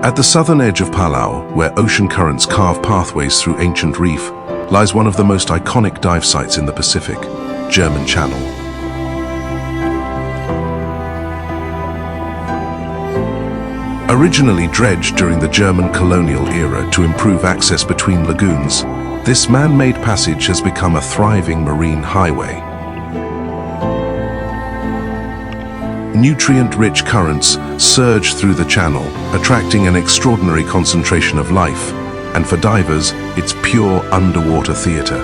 At the southern edge of Palau, where ocean currents carve pathways through ancient reef, lies one of the most iconic dive sites in the Pacific, German Channel. Originally dredged during the German colonial era to improve access between lagoons, this man-made passage has become a thriving marine highway. Nutrient-rich currents surge through the channel, attracting an extraordinary concentration of life, and for divers, it's pure underwater theater.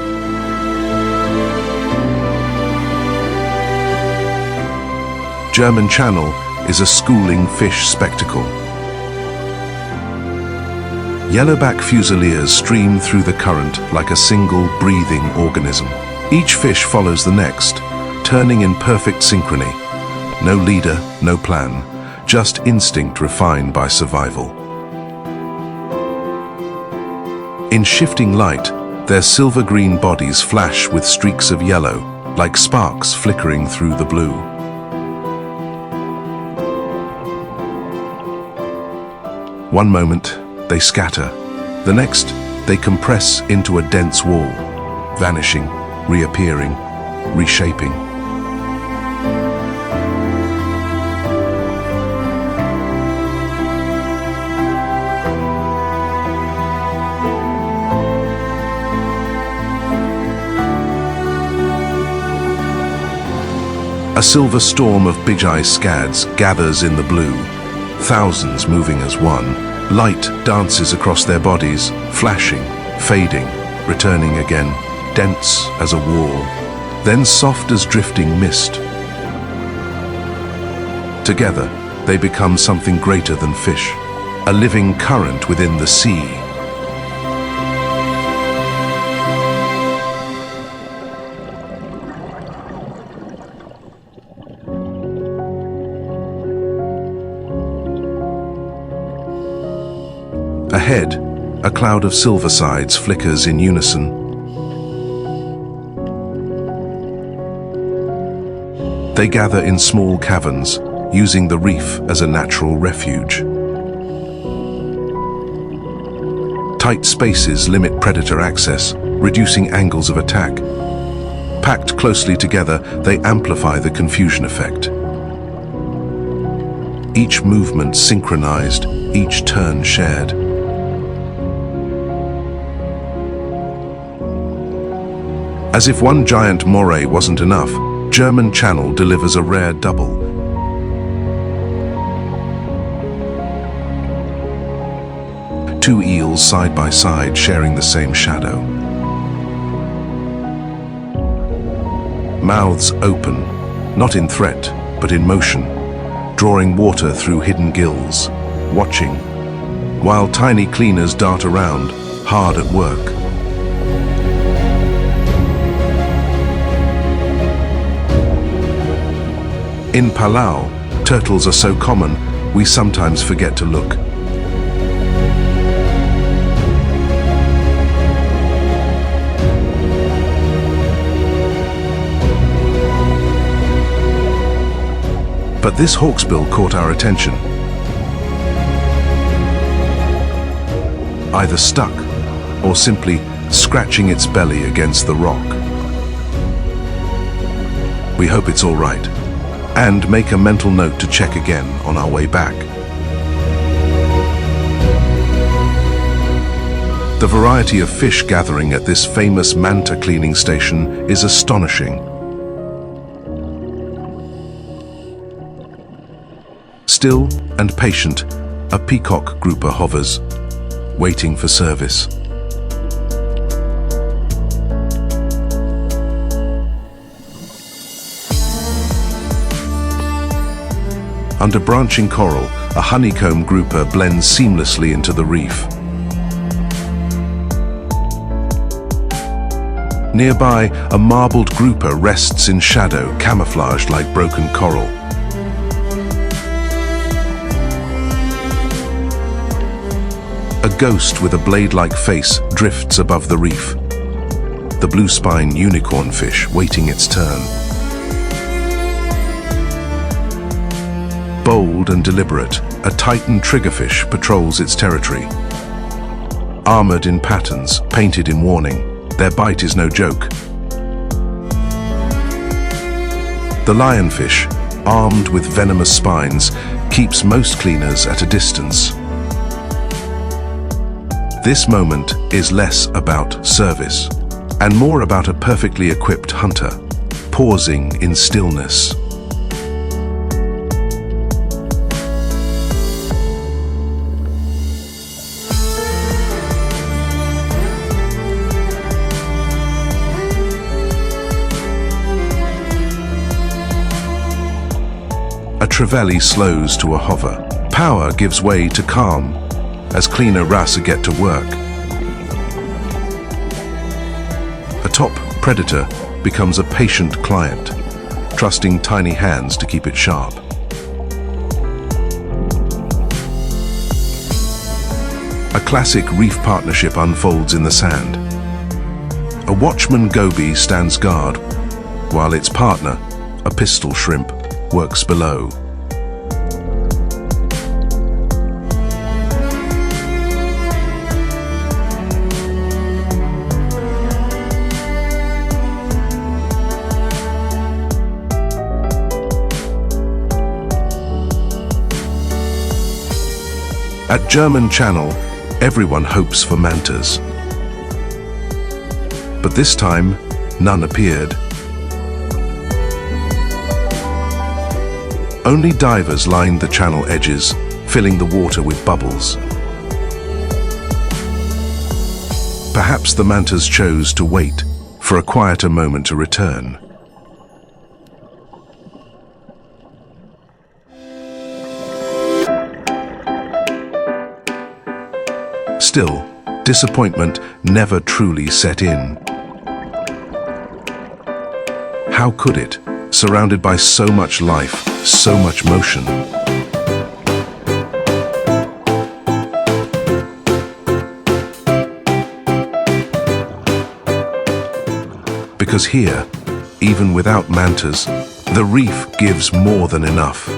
German Channel is a schooling fish spectacle. Yellowback fusiliers stream through the current like a single breathing organism. Each fish follows the next, turning in perfect synchrony. No leader, no plan, just instinct refined by survival. In shifting light, their silver-green bodies flash with streaks of yellow, like sparks flickering through the blue. One moment, they scatter. The next, they compress into a dense wall, vanishing, reappearing, reshaping. A silver storm of big-eye scads gathers in the blue, thousands moving as one. Light dances across their bodies, flashing, fading, returning again, dense as a wall, then soft as drifting mist. Together, they become something greater than fish, a living current within the sea. Ahead, a cloud of silver sides flickers in unison. They gather in small caverns, using the reef as a natural refuge. Tight spaces limit predator access, reducing angles of attack. Packed closely together, they amplify the confusion effect. Each movement synchronized, each turn shared. As if one giant Moray wasn't enough, German Channel delivers a rare double. Two eels side by side sharing the same shadow. Mouths open, not in threat, but in motion, drawing water through hidden gills, watching, while tiny cleaners dart around, hard at work. In Palau, turtles are so common, we sometimes forget to look. But this hawksbill caught our attention. Either stuck, or simply scratching its belly against the rock. We hope it's all right, and make a mental note to check again on our way back. The variety of fish gathering at this famous Manta cleaning station is astonishing. Still and patient, a peacock grouper hovers, waiting for service. Under branching coral, a honeycomb grouper blends seamlessly into the reef. Nearby, a marbled grouper rests in shadow, camouflaged like broken coral. A ghost with a blade-like face drifts above the reef. The blue-spine unicorn fish waiting its turn. Bold and deliberate, a titan triggerfish patrols its territory. Armored in patterns, painted in warning, their bite is no joke. The lionfish, armed with venomous spines, keeps most cleaners at a distance. This moment is less about service and more about a perfectly equipped hunter, pausing in stillness. A Trevally slows to a hover. Power gives way to calm as cleaner wrasses get to work. A top predator becomes a patient client, trusting tiny hands to keep it sharp. A classic reef partnership unfolds in the sand. A watchman goby stands guard, while its partner, a pistol shrimp, works below. At German Channel, everyone hopes for mantas. But this time, none appeared. Only divers lined the channel edges, filling the water with bubbles. Perhaps the mantas chose to wait for a quieter moment to return. Still, disappointment never truly set in. How could it, surrounded by so much life, so much motion? Because here, even without mantas, the reef gives more than enough.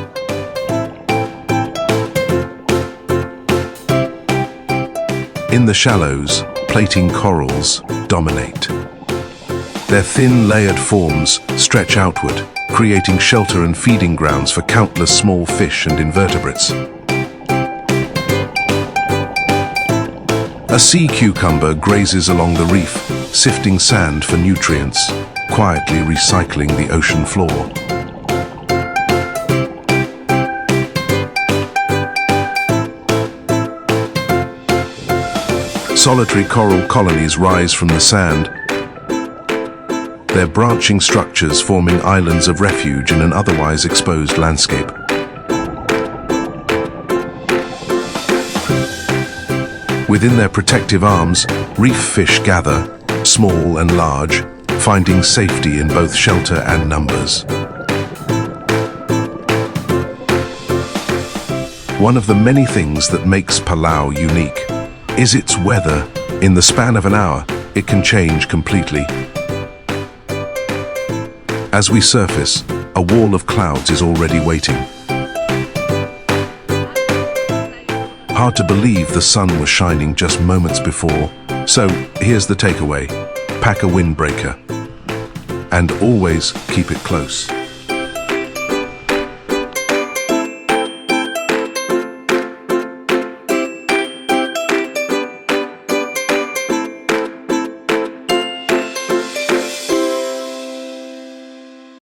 In the shallows, plating corals dominate. Their thin, layered forms stretch outward, creating shelter and feeding grounds for countless small fish and invertebrates. A sea cucumber grazes along the reef, sifting sand for nutrients, quietly recycling the ocean floor. Solitary coral colonies rise from the sand, their branching structures forming islands of refuge in an otherwise exposed landscape. Within their protective arms, reef fish gather, small and large, finding safety in both shelter and numbers. One of the many things that makes Palau unique is its weather. In the span of an hour, it can change completely. As we surface, a wall of clouds is already waiting. Hard to believe the sun was shining just moments before. So here's the takeaway: pack a windbreaker and always keep it close.